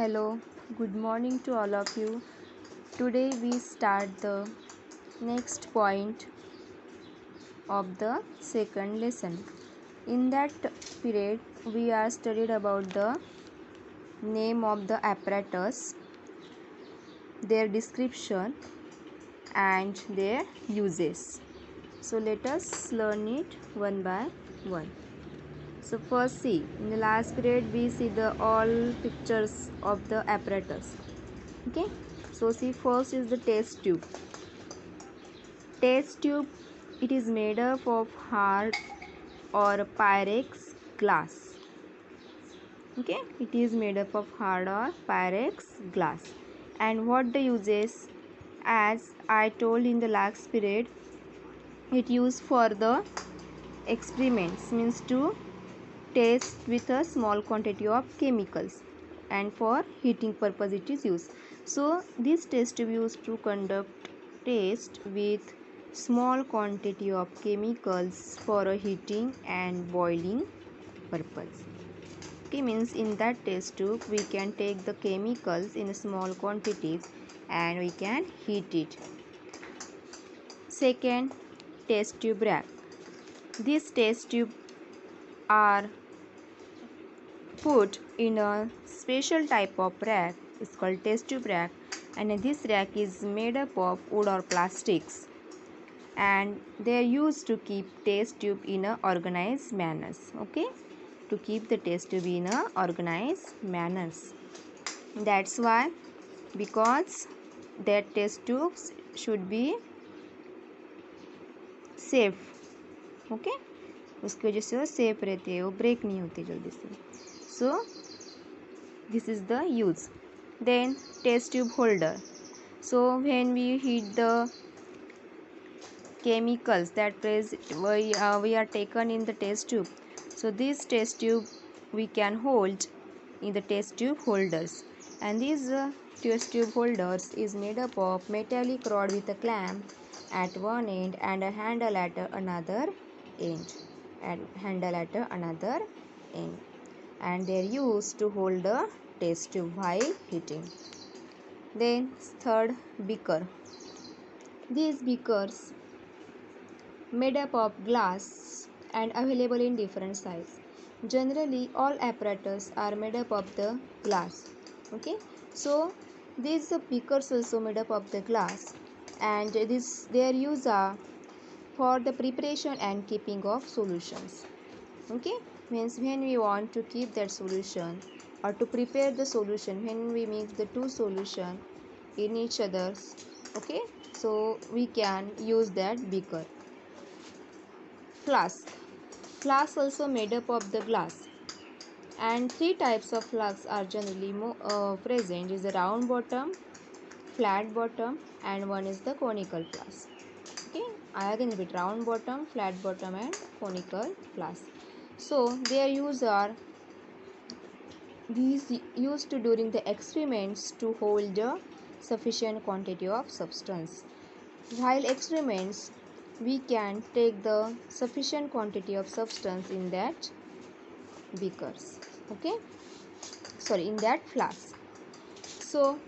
Hello, good morning to all of you. Today we start the next point of the second lesson. In that period, we are studied about the name of the apparatus, their description, and their uses. So let us learn it one by one. So first see, in the last period we see the all pictures of the apparatus. Okay, so see first is the test tube. Test tube, it is made up of hard or pyrex glass. Okay, it is made up of hard or pyrex glass. And what the uses, as I told in the last period, it used for the experiments, means to test with a small quantity of chemicals, and for heating purpose it is used. So this test tube used to conduct test with small quantity of chemicals for a heating and boiling purpose. Okay, means in that test tube we can take the chemicals in small quantities and we can heat it. Second, test tube rack. This test tube are put in a special type of rack. It's called test tube rack, and this rack is made up of wood or plastics, and they are used to keep test tube in a organized manners. Okay, to keep the test tube in a organized manners. That's why, because that test tubes should be safe. Okay, उसकी वजह से वो safe रहती है, वो break नहीं होती जल्दी से. So this is the use. Then test tube holder. So when we heat the chemicals that we are taken in the test tube, so this test tube we can hold in the test tube holders, and these test tube holders is made up of metallic rod with a clamp at one end and a handle at another end, and they are used to hold the test tube while heating. Then third, beaker. These beakers made up of glass and available in different size. Generally all apparatus are made up of the glass. Okay, so these beakers also made up of the glass, and their use are for the preparation and keeping of solutions. Okay, means when we want to keep that solution or to prepare the solution, when we mix the two solution in each other's, okay, so we can use that beaker. Flask also made up of the glass, and three types of flasks are generally present, is the round bottom, flat bottom, and one is the conical flask. Okay, I again repeat, round bottom, flat bottom, and conical flask. So their use are these used during the experiments to hold a sufficient quantity of substance. While experiments, we can take the sufficient quantity of substance in that beakers. Okay, sorry, in that flask. So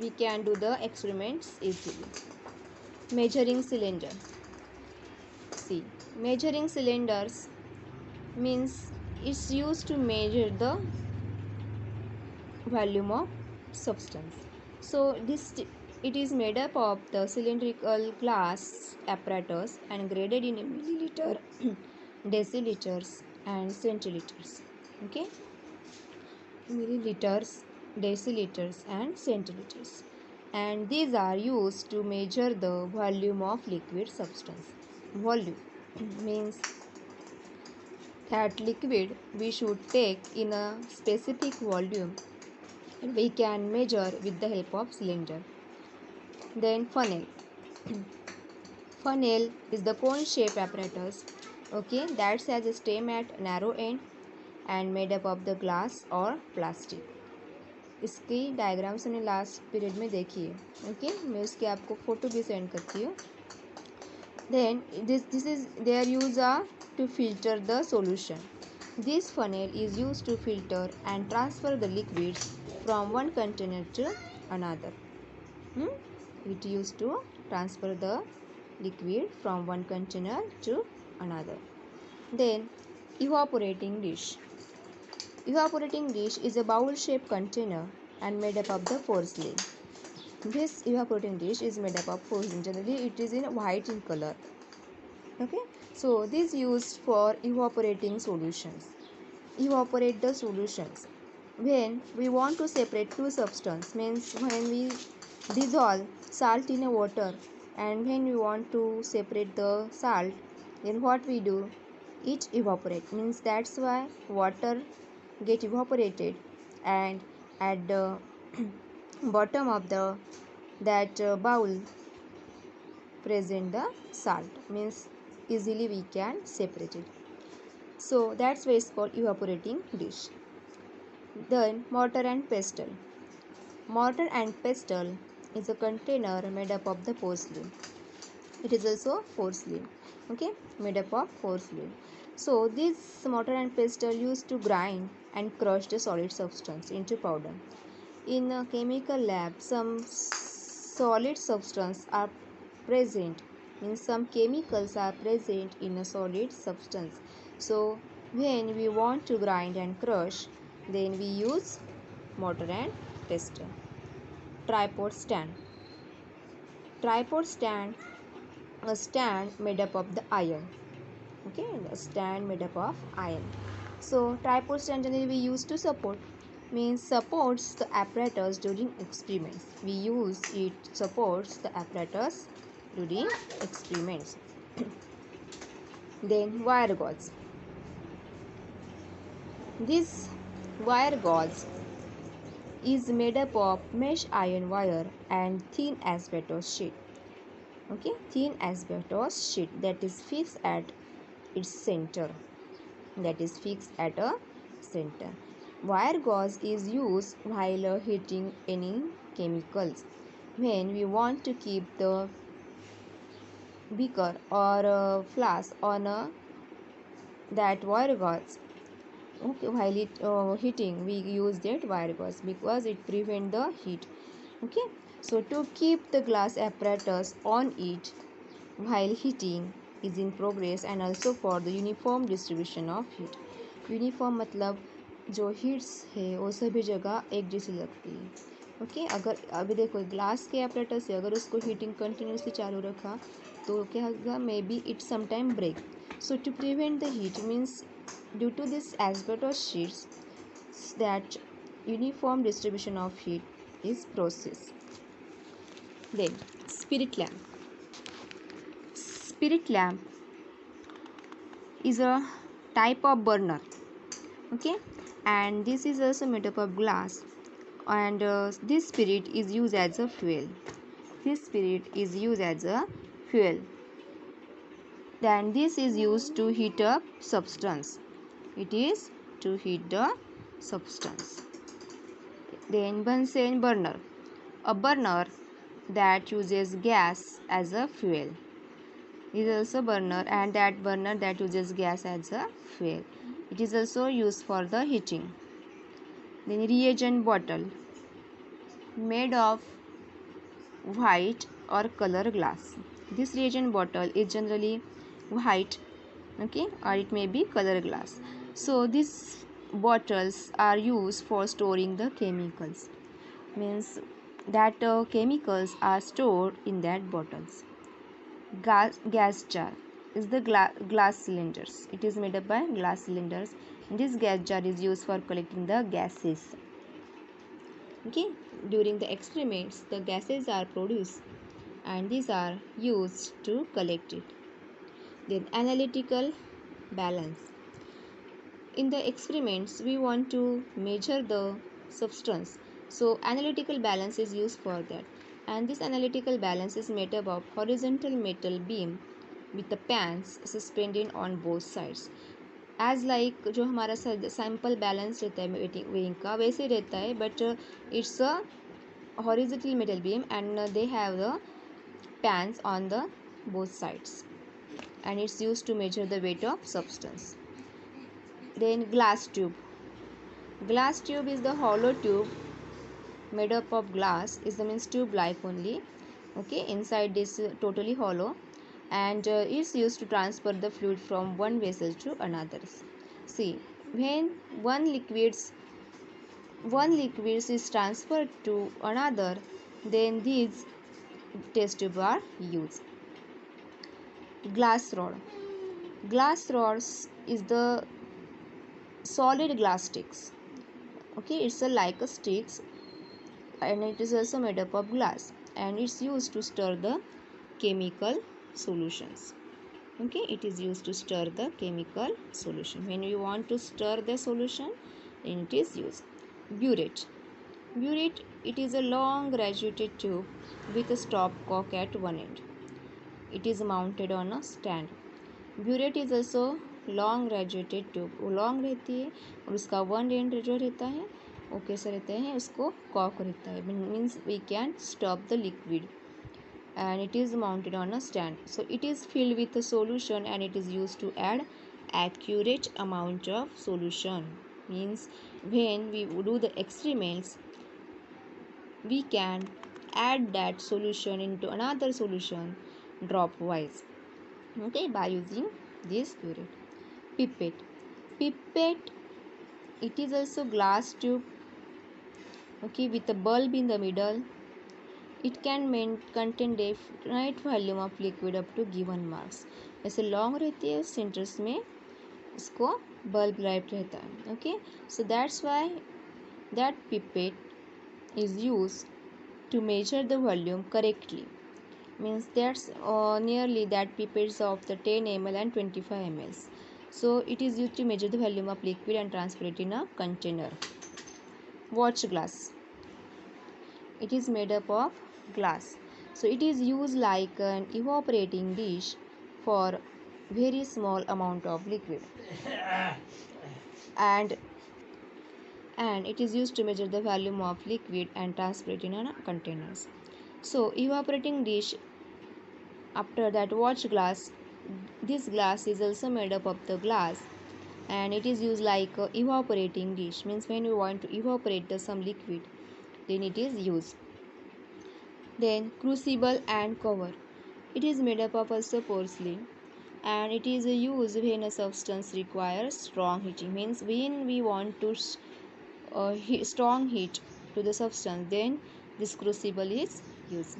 we can do the experiments easily. Measuring cylinder. See, measuring cylinders means it's used to measure the volume of substance. So it is made up of the cylindrical glass apparatus and graded in milliliter, deciliters, and centiliters. Okay, milliliters, deciliters, and centiliters, and these are used to measure the volume of liquid substance. Volume means that liquid we should take in a specific volume, and we can measure with the help of cylinder. Then funnel. Funnel is the cone shaped apparatus, okay, that has a stem at narrow end and made up of the glass or plastic. इसकी diagrams हमने last period में देखी है. Okay, मैं उसकी आपको photo भी send करती हूँ. Then this is their use are to filter the solution. This funnel is used to filter and transfer the liquids from one container to another. It used to transfer the liquid from one container to another. Then evaporating dish. Evaporating dish is a bowl-shaped container and made up of the porcelain. This evaporating dish is made up of porcelain. Generally, it is in white in color. Okay, so this used for evaporating solutions. Evaporate the solutions. When we want to separate two substances, means when we dissolve salt in a water, and when we want to separate the salt, then what we do? It evaporate. Means that's why water get evaporated, and at the bottom of the that bowl present the salt, means easily we can separate it. So that's why it's called evaporating dish. Then mortar and pestle. Mortar and pestle is a container made up of the porcelain. It is also porcelain, okay, made up of porcelain. So this mortar and pestle used to grind and crush the solid substance into powder. In a chemical lab, some solid substance are present, means some chemicals are present in a solid substance. So when we want to grind and crush, then we use mortar and pestle. Tripod stand. Tripod stand, a stand made up of the iron. Okay, a stand made up of iron. So tripod stand generally we use to support, means supports the apparatus during experiments. We use it supports the apparatus during experiments. Then wire gauze. This wire gauze is made up of mesh iron wire and thin asbestos sheet. Okay, thin asbestos sheet that is fixed at its center. That is fixed at a center. Wire gauze is used while heating any chemicals. When we want to keep the beaker or flask on that wire gauze, okay, while it heating, we use that wire gauze because it prevents the heat. Okay, so to keep the glass apparatus on it while heating is in progress, and also for the uniform distribution of heat. Uniform मतलब जो heats है वो सभी जगह एक जैसी लगती है. ओके, अगर अभी देखो ग्लास के apparatus से अगर उसको हीटिंग कंटिन्यूसली चालू रखा तो क्या होगा, maybe it sometime break. So to prevent the heat means due to this asbestos sheets that uniform distribution of heat is process. Then spirit lamp. Spirit lamp is a type of burner, okay, and this is also made up of glass, and this spirit is used as a fuel. This spirit is used as a fuel. Then this is used to heat up substance. It is to heat the substance. Then Bunsen burner, a burner that uses gas as a fuel. This is also burner, and that burner that uses gas as a fuel. It is also used for the heating. Then reagent bottle made of white or color glass. This reagent bottle is generally white, okay, or it may be color glass. So these bottles are used for storing the chemicals, means that chemicals are stored in that bottles. Gas jar is the glass cylinders. It is made up by glass cylinders. This gas jar is used for collecting the gases. Okay, during the experiments the gases are produced and these are used to collect it. Then analytical balance. In the experiments we want to measure the substance, so analytical balance is used for that, and this analytical balance is made up of horizontal metal beam with the pans suspended on both sides. As like जो हमारा sample balance रहता है weighing का वैसे रहता है, but it's a horizontal metal beam and they have the pans on the both sides, and it's used to measure the weight of substance. Then glass tube. Glass tube is the hollow tube made up of glass, is the means tube like only. Okay, inside this totally hollow, and it's used to transfer the fluid from one vessel to another. See, when one liquids is transferred to another, then these test tube are used. Glass rod. Glass rods is the solid glass sticks. Okay, it's like a sticks, and it is also made up of glass, and it's used to stir the chemical solutions. Okay, it is used to stir the chemical solution. When you want to stir the solution, then it is used. Burette. Burette, it is a long graduated tube with a stopcock at one end. It is mounted on a stand. Burette is also long graduated tube, वो long रहती है और उसका one and जो रहता है वो कैसा रहता है, उसको कॉक रहता है, means we can stop the liquid, and it is mounted on a stand. So it is filled with a solution, and it is used to add accurate amount of solution. Means when we do the experiments, we can add that solution into another solution drop wise. Okay, by using this burette. Pipette. Pipette, it is also glass tube, okay, with a bulb in the middle. It can contain definite volume of liquid up to given marks. ऐसे long रहती है, centres में इसको bulb light रहता है. Okay, so that's why that pipette is use to measure the volume correctly. Means that's nearly that pipettes of the 10 ml and 25 ml. So it is used to measure the volume of liquid and transfer it in a container. Watch glass. It is made up of glass. So it is used like an evaporating dish for very small amount of liquid. And it is used to measure the volume of liquid and transfer it in a containers. So evaporating dish, after that watch glass, this glass is also made up of the glass, and it is used like a evaporating dish. Means when you want to evaporate some liquid, then it is used. Then crucible and cover. It is made up of also porcelain, and it is used when a substance requires strong heating. Means when we want to strong heat to the substance, then this crucible is used,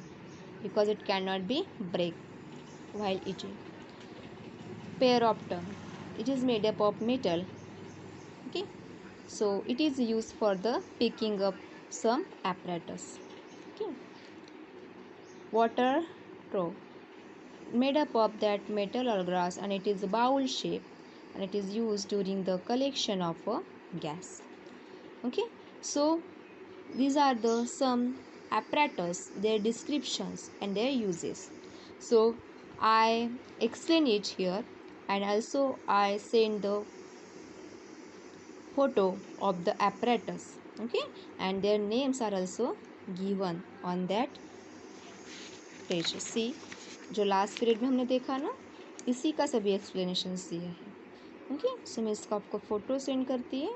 because it cannot be break while eating. Pair of tongue. It is made up of metal. Okay, so it is used for the picking up some apparatus. Okay. Water trough, made up of that metal or glass, and it is a bowl shape, and it is used during the collection of a gas. Okay, so these are the some apparatus, their descriptions and their uses. So I explain it here, and also I send the photo of the apparatus. Okay, and their names are also given on that page. See जो last period में हमने देखा ना, इसी का सभी explanation दिया है. ओके, सो मैं इसको आपको फ़ोटो सेंड करती है,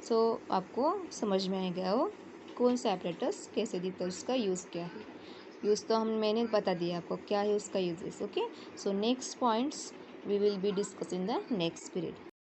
सो आपको समझ में आएगा वो कौन सा एपरेटस कैसे दिखता है, उसका यूज़ क्या है. यूज़ तो मैंने बता दिया आपको क्या है उसका uses. Okay, so next points we will be discussing in the next period.